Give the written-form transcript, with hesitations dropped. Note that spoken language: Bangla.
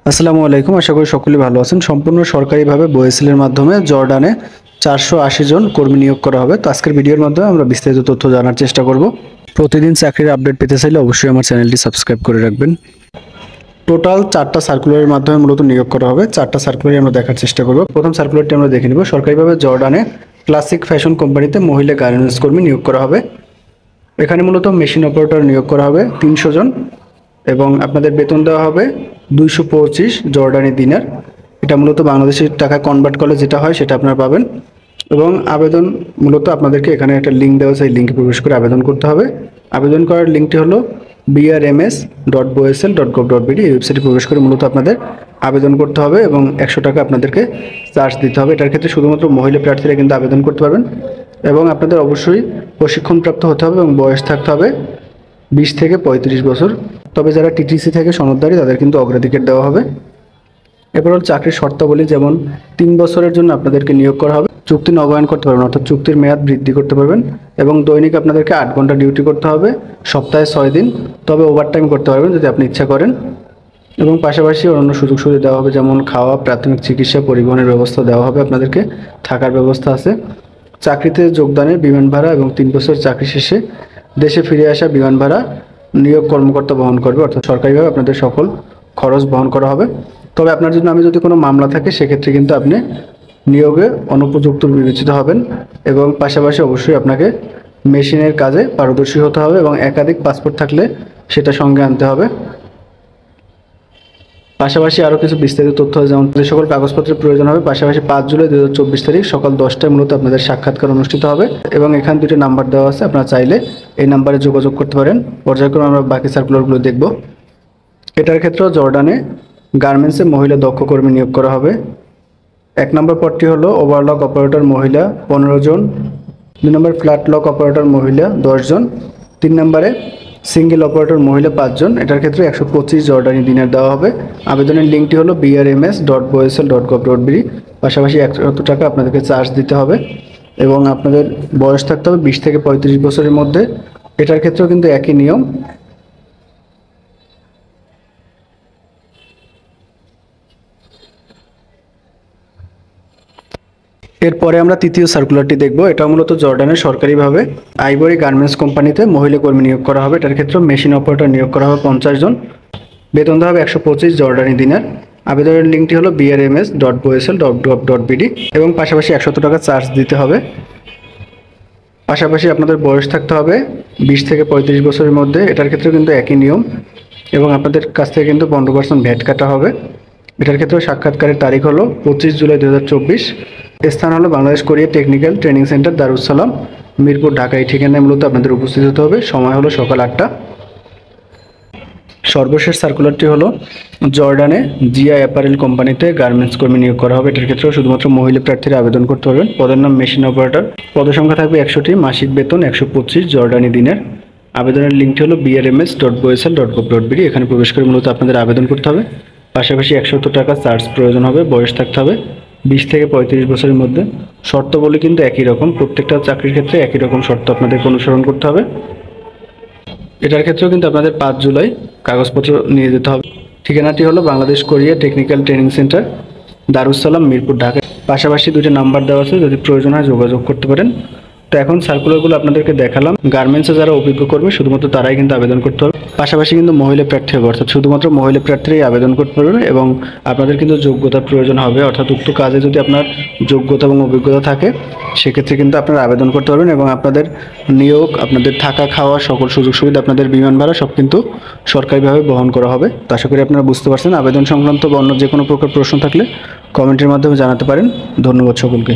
আসসালামু আলাইকুম, আশা করি সকলেই ভালো আছেন। সম্পূর্ণ সরকারিভাবে বয়েসেলের মাধ্যমে জর্ডানে 480 জন কর্মী নিয়োগ করা হবে। তো আজকের ভিডিওর মাধ্যমে আমরা বিস্তারিত তথ্য জানার চেষ্টা করব। প্রতিদিন চাকরির আপডেট পেতে চাইলে অবশ্যই আমার চ্যানেলটি সাবস্ক্রাইব করে রাখবেন। টোটাল 4টা সার্কুলারের মাধ্যমে মূলত নিয়োগ করা হবে। 4টা সার্কুলারই আমরা দেখার চেষ্টা করব। প্রথম সার্কুলারটি আমরা দেখে নিব। সরকারিভাবে জর্ডানে ক্লাসিক ফ্যাশন কোম্পানিতে মহিলা গার্মেন্টস কর্মী নিয়োগ করা হবে। এখানে মূলত মেশিন অপারেটর নিয়োগ করা হবে 300 জন এবং আপনাদের বেতন দেওয়া হবে 225 জর্ডানি দিনার। এটা মূলত বাংলাদেশের টাকা কনভার্ট করলে যেটা হয় সেটা আপনারা পাবেন। এবং আবেদন মূলত আপনাদেরকে এখানে একটা লিঙ্ক দেওয়া আছে, এই লিঙ্কে প্রবেশ করে আবেদন করতে হবে। আবেদন করার লিঙ্কটি হলো brms.boesel.gov.bd। এই ওয়েবসাইটে প্রবেশ করে মূলত আপনাদের আবেদন করতে হবে এবং 100 টাকা আপনাদেরকে চার্জ দিতে হবে। এটার ক্ষেত্রে শুধুমাত্র মহিলা প্রার্থীরা কিন্তু আবেদন করতে পারবেন এবং আপনাদের অবশ্যই প্রশিক্ষণপ্রাপ্ত হতে হবে এবং বয়স থাকতে হবে 20 থেকে 35 বছর। তবে যারা টিটিসি থেকে সনদধারী তাদের কিন্তু অগ্রাধিকার দেওয়া হবে। এরপর হল চাকরির শর্তাবলী, যেমন 3 বছরের জন্য আপনাদেরকে নিয়োগ করা হবে। চুক্তি নবায়ন করতে পারবেন, অর্থাৎ চুক্তির মেয়াদ বৃদ্ধি করতে পারবেন এবং দৈনিক আপনাদেরকে 8 ঘন্টা ডিউটি করতে হবে, সপ্তাহে 6 দিন। তবে ওভারটাইম করতে পারবেন যদি আপনি ইচ্ছা করেন। এবং পাশাপাশি অন্য সুযোগ সুবিধা দেওয়া হবে, যেমন খাওয়া, প্রাথমিক চিকিৎসা, পরিবহনের ব্যবস্থা দেওয়া হবে আপনাদেরকে, থাকার ব্যবস্থা আছে। চাকরিতে যোগদানের বিমান ভাড়া এবং 3 বছর চাকরি শেষে দেশে ফিরে আসা বিমান ভাড়া নিয়োগ কর্মকর্তা বহন করবে, অর্থাৎ সরকারিভাবে আপনাদের সকল খরচ বহন করা হবে। তবে আপনার জন্য যদি কোনো মামলা থাকে সেক্ষেত্রে কিন্তু আপনি নিয়োগে অনুপযুক্ত বিবেচিত হবেন। এবং পাশাপাশি অবশ্যই আপনাকে মেশিনের কাজে পারদর্শী হতে হবে এবং একাধিক পাসপোর্ট থাকলে সেটা সঙ্গে আনতে হবে। পাশাপাশি আরও কিছু বিস্তারিত তথ্য, যেমন যে সকল কাগজপত্রের প্রয়োজন হবে। পাশাপাশি 5 জুলাই 2024 তারিখ সকাল 10টায় মূলত আপনাদের সাক্ষাৎকার অনুষ্ঠিত হবে এবং এখানে 2টি নাম্বার দেওয়া আছে, আপনারা চাইলে এই নাম্বারে যোগাযোগ করতে পারেন। পর্যায়ক্রমে আমরা বাকি সার্কুলারগুলো দেখব। এটার ক্ষেত্রেও জর্ডানে গার্মেন্টসে মহিলা দক্ষ কর্মী নিয়োগ করা হবে। 1 নম্বর পদটি হলো ওভারলক অপারেটর মহিলা 15 জন, 2 নম্বর ফ্ল্যাট লক অপারেটর মহিলা 10 জন, 3 নম্বরে সিঙ্গেল অপারেটর মহিলা 5 জন। এটার ক্ষেত্রে 125 জর্ডানি দিনার দেওয়া হবে। আবেদনের লিঙ্কটি হলো brms.boesel.gov.bd। পাশাপাশি 100 টাকা আপনাদেরকে চার্জ দিতে হবে এবং আপনাদের বয়স থাকতে হবে 20 থেকে 35 বছরের মধ্যে। এটার ক্ষেত্রেও কিন্তু একই নিয়ম। এরপরে আমরা তৃতীয় সার্কুলারটি দেখব। এটা মূলত জর্ডানের সরকারিভাবে আইভরি গার্মেন্টস কোম্পানিতে মহিলা কর্মী নিয়োগ করা হবে। এটার ক্ষেত্রে মেশিন অপারেটর নিয়োগ করা হবে 50 জন। বেতন দেওয়া হবে 125 জর্ডানি দিনার। আবেদনের লিঙ্কটি হলো brms.boesel.gov.bd এবং পাশাপাশি 100 টাকা চার্জ দিতে হবে। পাশাপাশি আপনাদের বয়স থাকতে হবে 20 থেকে 35 বছরের মধ্যে। এটার ক্ষেত্রে কিন্তু একই নিয়ম এবং আপনাদের কাছ থেকে কিন্তু 15% ভ্যাট কাটা হবে। এটার ক্ষেত্রে সাক্ষাৎকারের তারিখ হলো 25 জুলাই 2024। স্থান হলো Bangladesh Korea technical training centre, Darussalam, Mirpur, Dhaka. এই ঠিকানায় মূলত আপনাদের উপস্থিত হতে হবে। সময় হলো সকাল 8টা। সর্বশেষ সার্কুলারটি হলো জর্ডানে জিআই অ্যাপারেল কোম্পানিতে গার্মেন্টস কর্মী নিয়োগ করা হবে। এটার ক্ষেত্রেও শুধুমাত্র মহিলা প্রার্থীরা আবেদন করতে পারবেন। পদের নাম মেশিন অপারেটর। পদসংখ্যা থাকবে 100টি। মাসিক বেতন 125 জর্ডানি দিনের। আবেদনের লিঙ্কটি হলো brms.boesel.gov.bd। এখানে প্রবেশ করে মূলত আপনাদের আবেদন করতে হবে। পাশাপাশি 100 টাকা চার্জ প্রয়োজন হবে। বয়স থাকতে হবে 20 থেকে 35 বছরের মধ্যে। শর্তাবলী কিন্তু একই রকম, প্রত্যেকটা চাকরির ক্ষেত্রে একই রকম শর্ত আপনাদেরকে অনুসরণ করতে হবে। এটার ক্ষেত্রেও কিন্তু আপনাদের 5 জুলাই কাগজপত্র নিয়ে যেতে হবে। ঠিকানাটি হলো Bangladesh Korea technical training centre, Darussalam, Mirpur, Dhaka. পাশাপাশি 2টি নাম্বার দেওয়া আছে, যদি প্রয়োজন হয় যোগাযোগ করতে পারেন। তো এখন সার্কুলারগুলো আপনাদেরকে দেখালাম। গার্মেন্টসে যারা অভিজ্ঞ কর্মী শুধুমাত্র তারাই কিন্তু আবেদন করতে হবে। পাশাপাশি কিন্তু মহিলা প্রার্থী হবে, অর্থাৎ শুধুমাত্র মহিলা প্রার্থীরাই আবেদন করতে পারবেন এবং আপনাদের কিন্তু যোগ্যতার প্রয়োজন হবে, অর্থাৎ উক্ত কাজে যদি আপনার যোগ্যতা এবং অভিজ্ঞতা থাকে সেক্ষেত্রে কিন্তু আপনারা আবেদন করতে পারবেন এবং আপনাদের নিয়োগ, আপনাদের থাকা, খাওয়া, সকল সুযোগ সুবিধা, আপনাদের বিমান ভাড়া সব কিন্তু সরকারিভাবে বহন করা হবে। তো আশা করি আপনারা বুঝতে পারছেন। আবেদন সংক্রান্ত বা অন্য যে কোনো প্রকার প্রশ্ন থাকলে কমেন্টের মাধ্যমে জানাতে পারেন। ধন্যবাদ সকলকে।